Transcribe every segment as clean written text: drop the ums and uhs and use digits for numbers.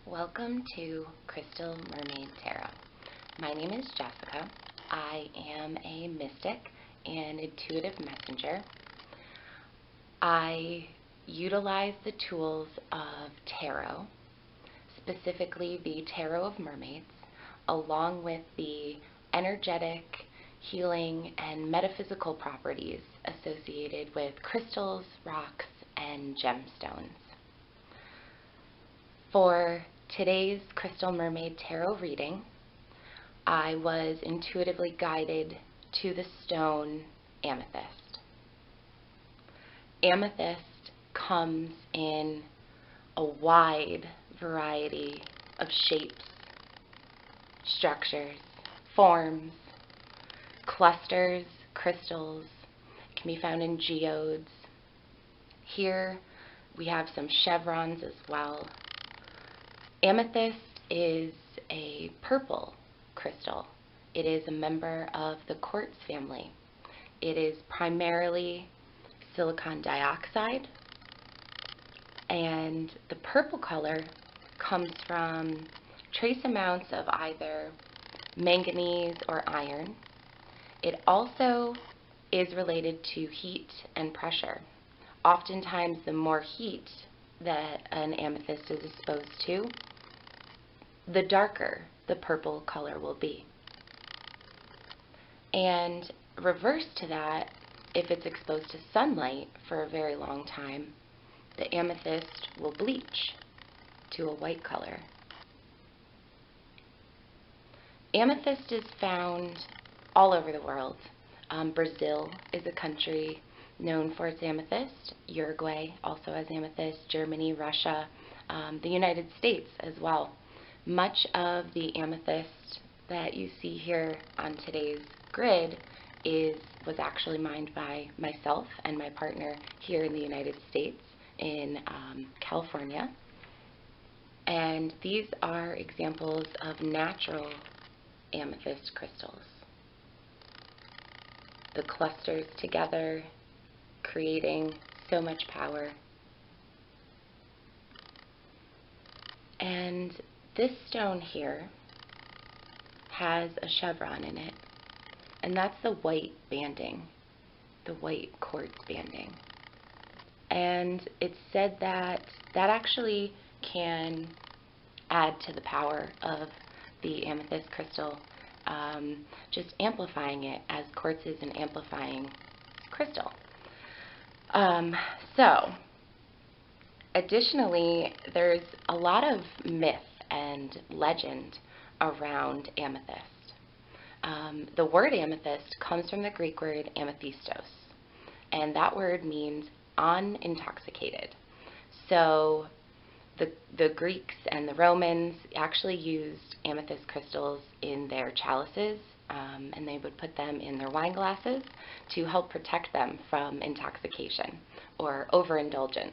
Welcome to Crystal Mermaid Tarot. My name is Jessica. I am a mystic and intuitive messenger. I utilize the tools of tarot, specifically the Tarot of Mermaids, along with the energetic, healing, and metaphysical properties associated with crystals, rocks, and gemstones. For today's Crystal Mermaid Tarot reading, I was intuitively guided to the stone Amethyst. Amethyst comes in a wide variety of shapes, structures, forms, clusters, crystals. It can be found in geodes. Here we have some chevrons as well. Amethyst is a purple crystal. It is a member of the quartz family. It is primarily silicon dioxide, and the purple color comes from trace amounts of either manganese or iron. It also is related to heat and pressure. Oftentimes, the more heat that an amethyst is exposed to, the darker the purple color will be. And reverse to that, if it's exposed to sunlight for a very long time, the amethyst will bleach to a white color. Amethyst is found all over the world. Brazil is a country known for its amethyst. Uruguay also has amethyst. Germany, Russia, the United States as well. Much of the amethyst that you see here on today's grid was actually mined by myself and my partner here in the United States in California. And these are examples of natural amethyst crystals. The clusters together, creating so much power. And this stone here has a chevron in it, and that's the white banding, the white quartz banding. And it's said that that actually can add to the power of the amethyst crystal, just amplifying it, as quartz is an amplifying crystal. So, additionally, there's a lot of myth and legend around amethyst. The word amethyst comes from the Greek word amethystos, and that word means unintoxicated. So the Greeks and the Romans actually used amethyst crystals in their chalices, and they would put them in their wine glasses to help protect them from intoxication or overindulgence.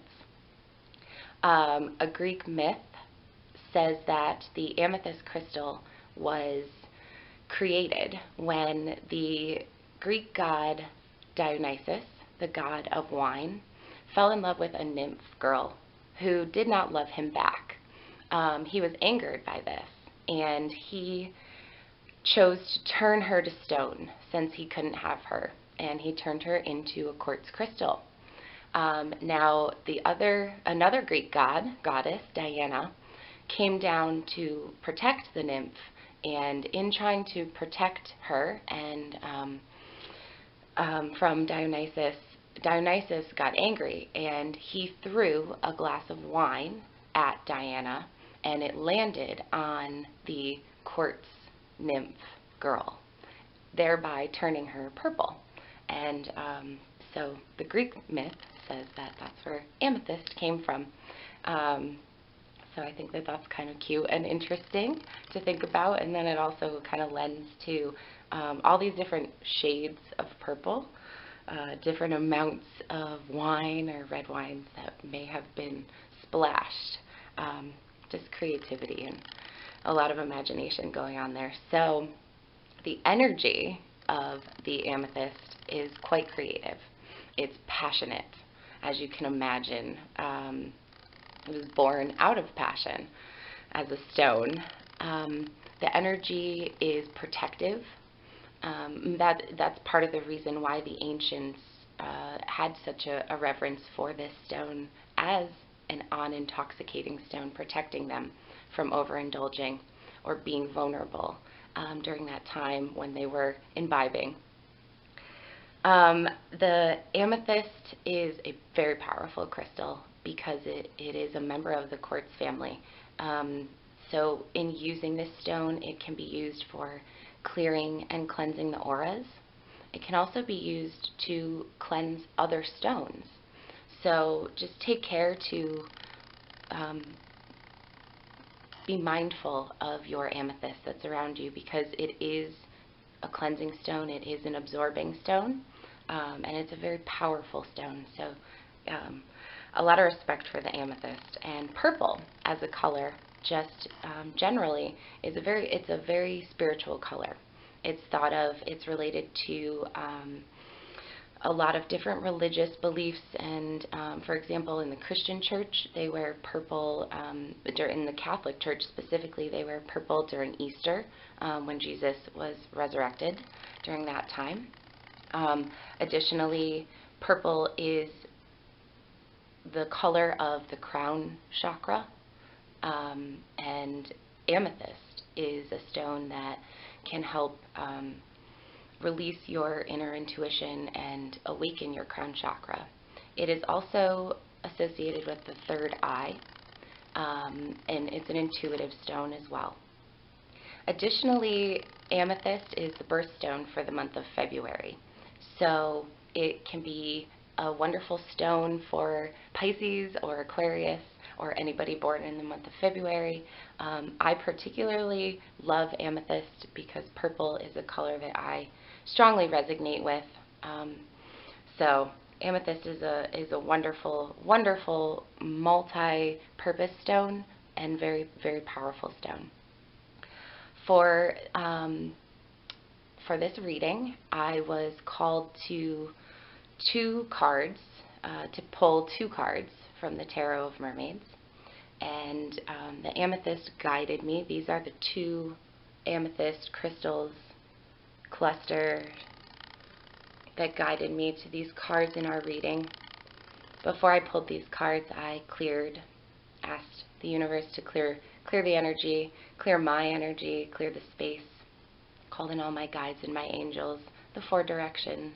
A Greek myth says that the amethyst crystal was created when the Greek god Dionysus, the god of wine, fell in love with a nymph girl who did not love him back. He was angered by this, and he chose to turn her to stone since he couldn't have her, and he turned her into a quartz crystal. Now, another Greek goddess, Diana, came down to protect the nymph, and in trying to protect her and from Dionysus got angry, and he threw a glass of wine at Diana, and it landed on the quartz nymph girl, thereby turning her purple. And so the Greek myth says that that's where amethyst came from. So I think that that's kind of cute and interesting to think about, and then it also kind of lends to all these different shades of purple, different amounts of wine or red wines that may have been splashed. Just creativity and a lot of imagination going on there. So the energy of the amethyst is quite creative. It's passionate, as you can imagine. It was born out of passion. as a stone. The energy is protective. That's part of the reason why the ancients had such a reverence for this stone as an unintoxicating stone, protecting them from overindulging or being vulnerable during that time when they were imbibing. The amethyst is a very powerful crystal because it is a member of the quartz family. So in using this stone, it can be used for clearing and cleansing the auras. It can also be used to cleanse other stones. So just take care to be mindful of your amethyst that's around you, because it is a cleansing stone, it is an absorbing stone, and it's a very powerful stone. So a lot of respect for the amethyst. And purple as a color just generally is it's a very spiritual color. It's thought of, it's related to a lot of different religious beliefs, and for example, in the Christian church, they wear purple, in the Catholic church specifically, they wear purple during Easter, when Jesus was resurrected during that time. Additionally, purple is the color of the crown chakra, and amethyst is a stone that can help release your inner intuition and awaken your crown chakra. It is also associated with the third eye, and it's an intuitive stone as well. Additionally, amethyst is the birthstone for the month of February, so it can be a wonderful stone for Pisces or Aquarius or anybody born in the month of February. I particularly love amethyst because purple is a color that I strongly resonate with. So amethyst is a wonderful, wonderful multi-purpose stone and very, very powerful stone. For this reading, I was called to pull two cards from the Tarot of Mermaids, and the amethyst guided me. These are the two amethyst crystals cluster that guided me to these cards in our reading. Before I pulled these cards, I asked the universe to clear the energy, clear my energy, clear the space, called in all my guides and my angels, the four directions.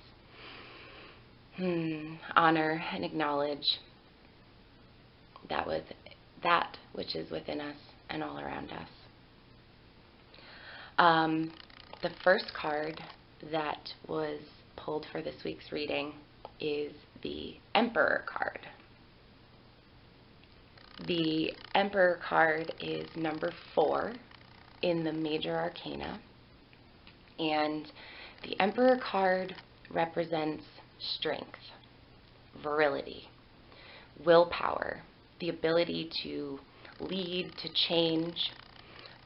Honor and acknowledge that which is within us and all around us. The first card that was pulled for this week's reading is the Emperor card. The Emperor card is number 4 in the major arcana, and the Emperor card represents strength, virility, willpower, the ability to lead, to change.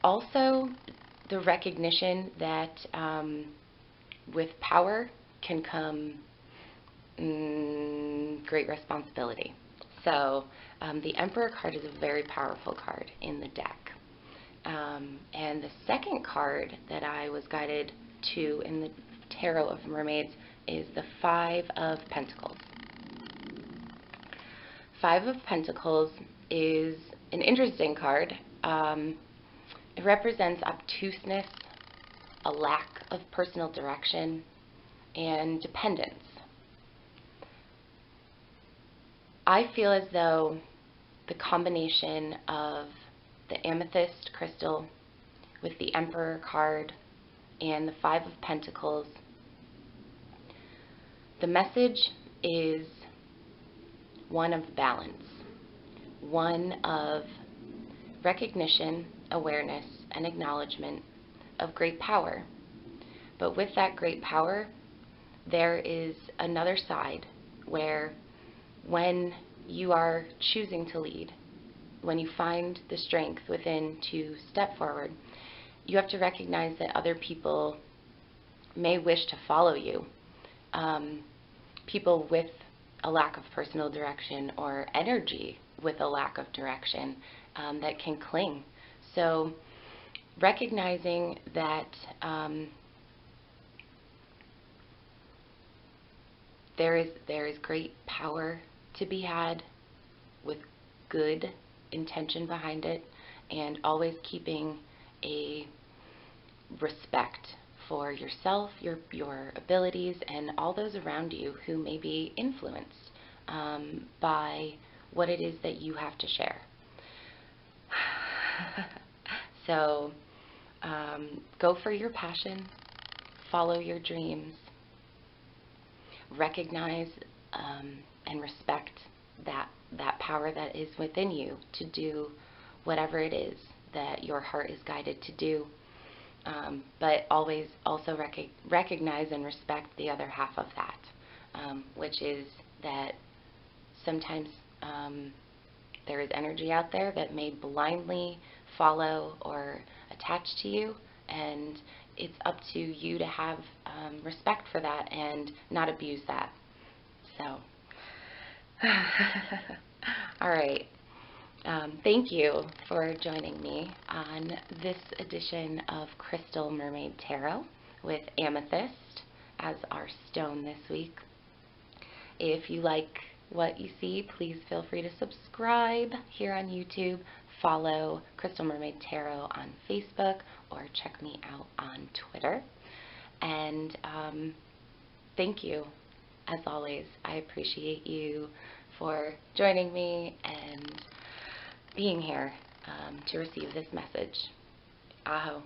Also, the recognition that with power can come great responsibility. So the Emperor card is a very powerful card in the deck. And the second card that I was guided to in the Tarot of Mermaids is the 5 of Pentacles. 5 of Pentacles is an interesting card. It represents obtuseness, a lack of personal direction, and dependence. I feel as though the combination of the amethyst crystal with the Emperor card and the 5 of Pentacles, the message is one of balance, one of recognition, awareness, and acknowledgement of great power. But with that great power, there is another side where when you are choosing to lead, when you find the strength within to step forward, you have to recognize that other people may wish to follow you. People with a lack of personal direction or energy with a lack of direction that can cling So recognizing that there is great power to be had with good intention behind it, and always keeping a respect for yourself, your abilities, and all those around you who may be influenced by what it is that you have to share. So go for your passion, follow your dreams, recognize and respect that power that is within you to do whatever it is that your heart is guided to do. But always also recognize and respect the other half of that, which is that sometimes there is energy out there that may blindly follow or attach to you, and it's up to you to have respect for that and not abuse that. So, all right. Thank you for joining me on this edition of Crystal Mermaid Tarot with Amethyst as our stone this week. If you like what you see, please feel free to subscribe here on YouTube, follow Crystal Mermaid Tarot on Facebook, or check me out on Twitter. And thank you, as always. I appreciate you for joining me and being here to receive this message. Aho.